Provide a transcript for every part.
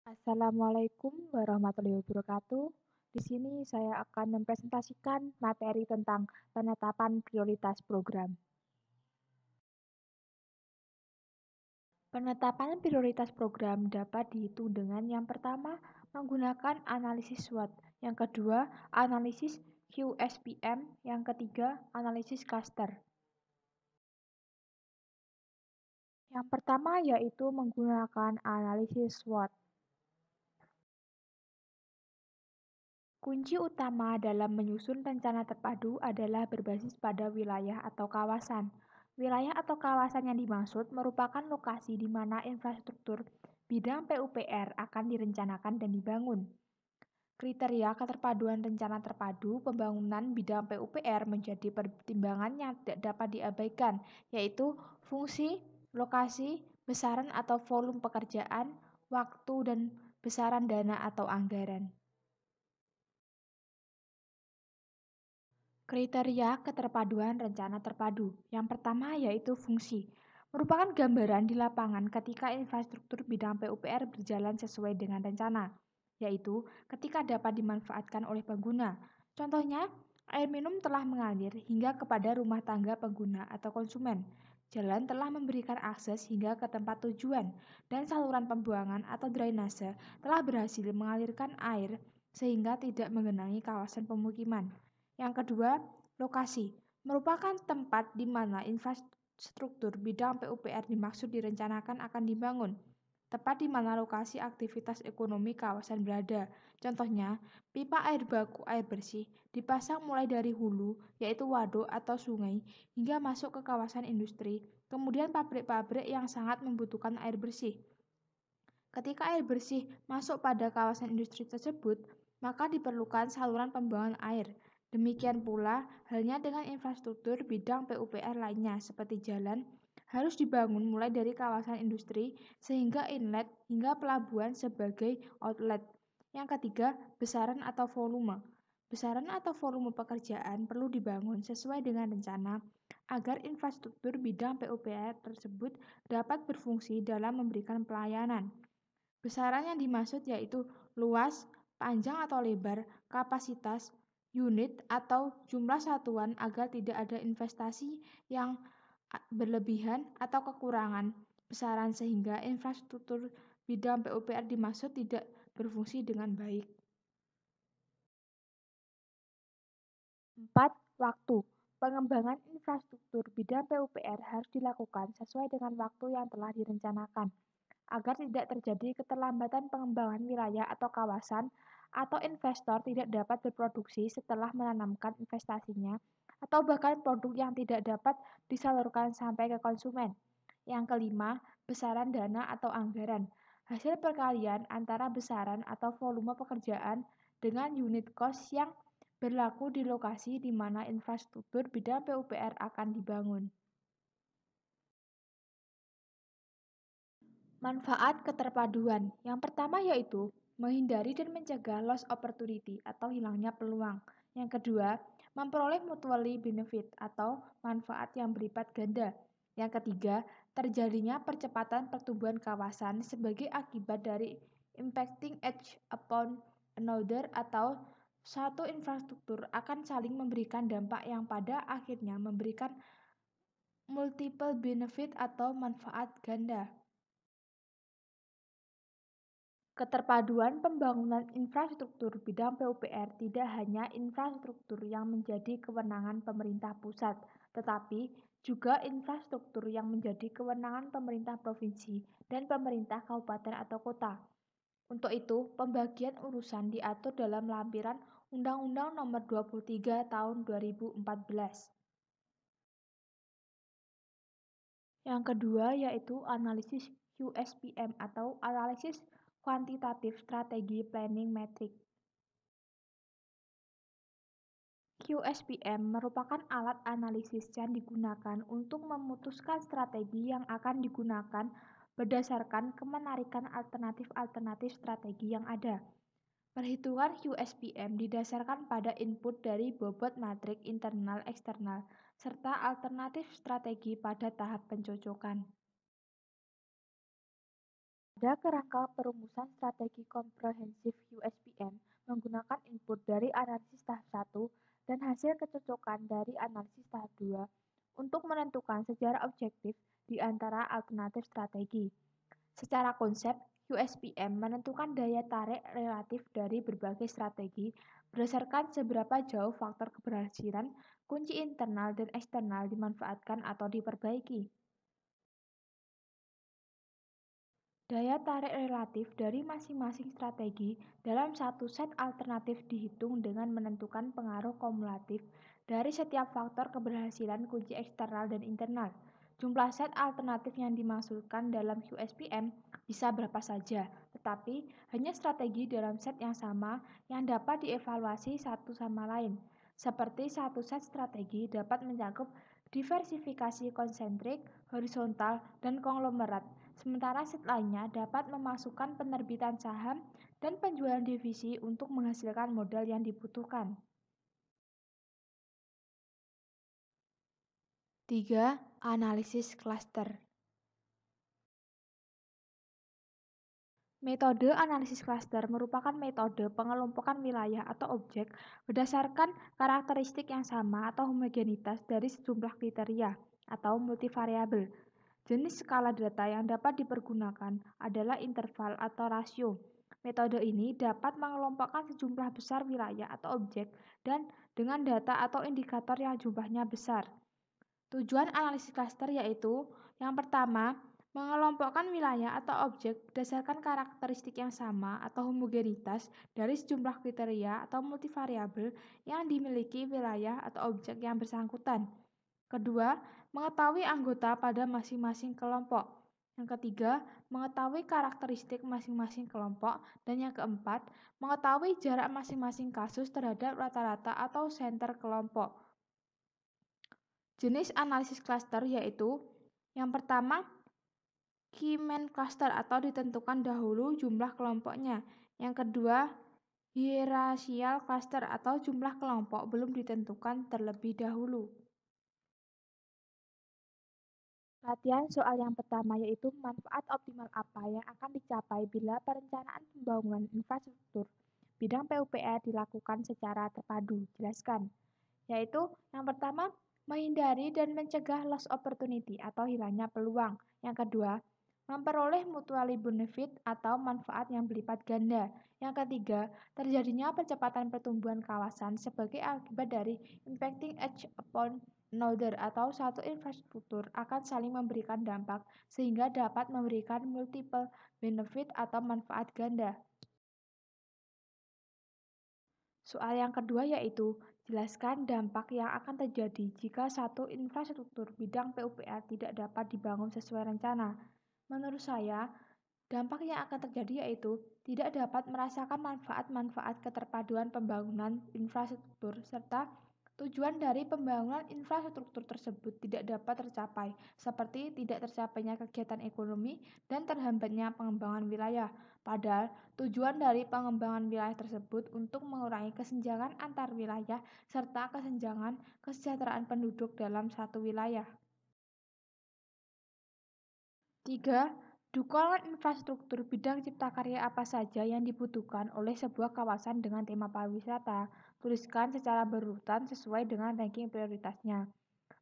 Assalamualaikum warahmatullahi wabarakatuh. Di sini saya akan mempresentasikan materi tentang penetapan prioritas program. Penetapan prioritas program dapat dihitung dengan yang pertama, menggunakan analisis SWOT, yang kedua, analisis QSPM, yang ketiga, analisis cluster. Yang pertama yaitu menggunakan analisis SWOT. Kunci utama dalam menyusun rencana terpadu adalah berbasis pada wilayah atau kawasan. Wilayah atau kawasan yang dimaksud merupakan lokasi di mana infrastruktur bidang PUPR akan direncanakan dan dibangun. Kriteria keterpaduan rencana terpadu pembangunan bidang PUPR menjadi pertimbangan yang tidak dapat diabaikan, yaitu fungsi, lokasi, besaran atau volume pekerjaan, waktu, dan besaran dana atau anggaran. Kriteria keterpaduan rencana terpadu. Yang pertama yaitu fungsi. Merupakan gambaran di lapangan ketika infrastruktur bidang PUPR berjalan sesuai dengan rencana, yaitu ketika dapat dimanfaatkan oleh pengguna. Contohnya, air minum telah mengalir hingga kepada rumah tangga pengguna atau konsumen. Jalan telah memberikan akses hingga ke tempat tujuan, dan saluran pembuangan atau drainase telah berhasil mengalirkan air sehingga tidak menggenangi kawasan pemukiman. Yang kedua, lokasi. Merupakan tempat di mana infrastruktur bidang PUPR dimaksud direncanakan akan dibangun. Tepat di mana lokasi aktivitas ekonomi kawasan berada. Contohnya, pipa air baku air bersih dipasang mulai dari hulu, yaitu waduk atau sungai, hingga masuk ke kawasan industri, kemudian pabrik-pabrik yang sangat membutuhkan air bersih. Ketika air bersih masuk pada kawasan industri tersebut, maka diperlukan saluran pembuangan air. Demikian pula halnya dengan infrastruktur bidang PUPR lainnya seperti jalan harus dibangun mulai dari kawasan industri sehingga inlet hingga pelabuhan sebagai outlet. Yang ketiga, besaran atau volume. Besaran atau volume pekerjaan perlu dibangun sesuai dengan rencana agar infrastruktur bidang PUPR tersebut dapat berfungsi dalam memberikan pelayanan. Besaran yang dimaksud yaitu luas, panjang atau lebar, kapasitas, unit atau jumlah satuan agar tidak ada investasi yang berlebihan atau kekurangan besaran sehingga infrastruktur bidang PUPR dimaksud tidak berfungsi dengan baik. 4. Waktu. Pengembangan infrastruktur bidang PUPR harus dilakukan sesuai dengan waktu yang telah direncanakan agar tidak terjadi keterlambatan pengembangan wilayah atau kawasan atau investor tidak dapat berproduksi setelah menanamkan investasinya atau bahkan produk yang tidak dapat disalurkan sampai ke konsumen. Yang kelima, besaran dana atau anggaran. Hasil perkalian antara besaran atau volume pekerjaan dengan unit cost yang berlaku di lokasi di mana infrastruktur bidang PUPR akan dibangun. Manfaat keterpaduan. Yang pertama yaitu menghindari dan mencegah loss opportunity atau hilangnya peluang. Yang kedua, memperoleh mutually benefit atau manfaat yang berlipat ganda. Yang ketiga, terjadinya percepatan pertumbuhan kawasan sebagai akibat dari impacting each upon another atau satu infrastruktur akan saling memberikan dampak yang pada akhirnya memberikan multiple benefit atau manfaat ganda. Keterpaduan pembangunan infrastruktur bidang PUPR tidak hanya infrastruktur yang menjadi kewenangan pemerintah pusat, tetapi juga infrastruktur yang menjadi kewenangan pemerintah provinsi dan pemerintah kabupaten atau kota. Untuk itu, pembagian urusan diatur dalam lampiran Undang-Undang Nomor 23 Tahun 2014. Yang kedua yaitu analisis QSPM atau analisis kuantitatif strategi planning metric. QSPM merupakan alat analisis yang digunakan untuk memutuskan strategi yang akan digunakan berdasarkan kemenarikan alternatif-alternatif strategi yang ada. Perhitungan QSPM didasarkan pada input dari bobot matrik internal eksternal serta alternatif strategi pada tahap pencocokan. Pada kerangka perumusan strategi komprehensif USPM menggunakan input dari analisis tahap 1 dan hasil kecocokan dari analisis tahap 2 untuk menentukan secara objektif di antara alternatif strategi. Secara konsep, USPM menentukan daya tarik relatif dari berbagai strategi berdasarkan seberapa jauh faktor keberhasilan, kunci internal dan eksternal dimanfaatkan atau diperbaiki. Daya tarik relatif dari masing-masing strategi dalam satu set alternatif dihitung dengan menentukan pengaruh kumulatif dari setiap faktor keberhasilan kunci eksternal dan internal. Jumlah set alternatif yang dimaksudkan dalam USPM bisa berapa saja, tetapi hanya strategi dalam set yang sama yang dapat dievaluasi satu sama lain. Seperti satu set strategi dapat mencakup diversifikasi konsentrik, horizontal, dan konglomerat. Sementara set lainnya dapat memasukkan penerbitan saham dan penjualan divisi untuk menghasilkan modal yang dibutuhkan. 3. Analisis cluster. Metode analisis cluster merupakan metode pengelompokan wilayah atau objek berdasarkan karakteristik yang sama atau homogenitas dari sejumlah kriteria atau multivariabel. Jenis skala data yang dapat dipergunakan adalah interval atau rasio. Metode ini dapat mengelompokkan sejumlah besar wilayah atau objek dan dengan data atau indikator yang jumlahnya besar. Tujuan analisis cluster yaitu yang pertama, mengelompokkan wilayah atau objek berdasarkan karakteristik yang sama atau homogenitas dari sejumlah kriteria atau multivariabel yang dimiliki wilayah atau objek yang bersangkutan. Kedua, mengetahui anggota pada masing-masing kelompok. Yang ketiga, mengetahui karakteristik masing-masing kelompok. Dan yang keempat, mengetahui jarak masing-masing kasus terhadap rata-rata atau senter kelompok. Jenis analisis cluster yaitu yang pertama, key-man cluster atau ditentukan dahulu jumlah kelompoknya. Yang kedua, hierarchical cluster atau jumlah kelompok belum ditentukan terlebih dahulu. Latihan soal yang pertama yaitu manfaat optimal apa yang akan dicapai bila perencanaan pembangunan infrastruktur bidang PUPR dilakukan secara terpadu. Jelaskan. Yaitu yang pertama, menghindari dan mencegah loss opportunity atau hilangnya peluang. Yang kedua, memperoleh mutually benefit atau manfaat yang berlipat ganda. Yang ketiga, terjadinya percepatan pertumbuhan kawasan sebagai akibat dari impacting each upon another atau satu infrastruktur akan saling memberikan dampak sehingga dapat memberikan multiple benefit atau manfaat ganda. Soal yang kedua yaitu, jelaskan dampak yang akan terjadi jika satu infrastruktur bidang PUPR tidak dapat dibangun sesuai rencana. Menurut saya, dampak yang akan terjadi yaitu tidak dapat merasakan manfaat-manfaat keterpaduan pembangunan infrastruktur serta tujuan dari pembangunan infrastruktur tersebut tidak dapat tercapai, seperti tidak tercapainya kegiatan ekonomi dan terhambatnya pengembangan wilayah. Padahal tujuan dari pengembangan wilayah tersebut untuk mengurangi kesenjangan antar wilayah serta kesenjangan kesejahteraan penduduk dalam satu wilayah. 3. Dukungan infrastruktur bidang cipta karya apa saja yang dibutuhkan oleh sebuah kawasan dengan tema pariwisata. Tuliskan secara berurutan sesuai dengan ranking prioritasnya.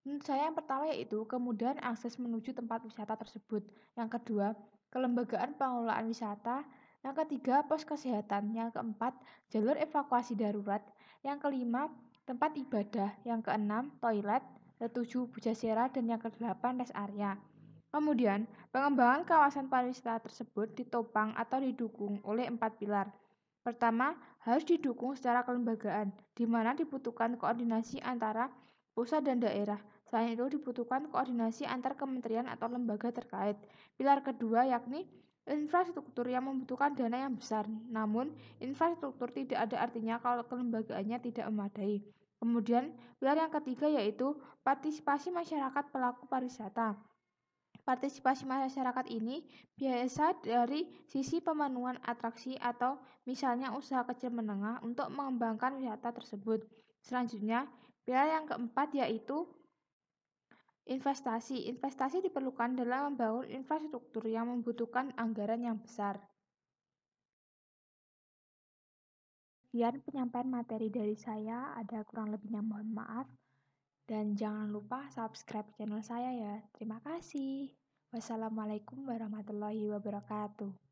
Menurut saya yang pertama yaitu kemudahan akses menuju tempat wisata tersebut. Yang kedua, kelembagaan pengelolaan wisata. Yang ketiga, pos kesehatan. Yang keempat, jalur evakuasi darurat. Yang kelima, tempat ibadah. Yang keenam, toilet. Ketujuh, pujasera. Dan yang kedelapan, rest area. Kemudian, pengembangan kawasan pariwisata tersebut ditopang atau didukung oleh 4 pilar. Pertama, harus didukung secara kelembagaan, di mana dibutuhkan koordinasi antara pusat dan daerah. Selain itu, dibutuhkan koordinasi antar kementerian atau lembaga terkait. Pilar kedua yakni infrastruktur yang membutuhkan dana yang besar. Namun, infrastruktur tidak ada artinya kalau kelembagaannya tidak memadai. Kemudian, pilar yang ketiga yaitu partisipasi masyarakat pelaku pariwisata. Partisipasi masyarakat ini biasa dari sisi pemenuhan atraksi atau misalnya usaha kecil menengah untuk mengembangkan wisata tersebut. Selanjutnya, pilar yang keempat yaitu Investasi diperlukan dalam membangun infrastruktur yang membutuhkan anggaran yang besar. Sekian penyampaian materi dari saya, ada kurang lebihnya mohon maaf. Dan jangan lupa subscribe channel saya ya. Terima kasih. Wassalamualaikum warahmatullahi wabarakatuh.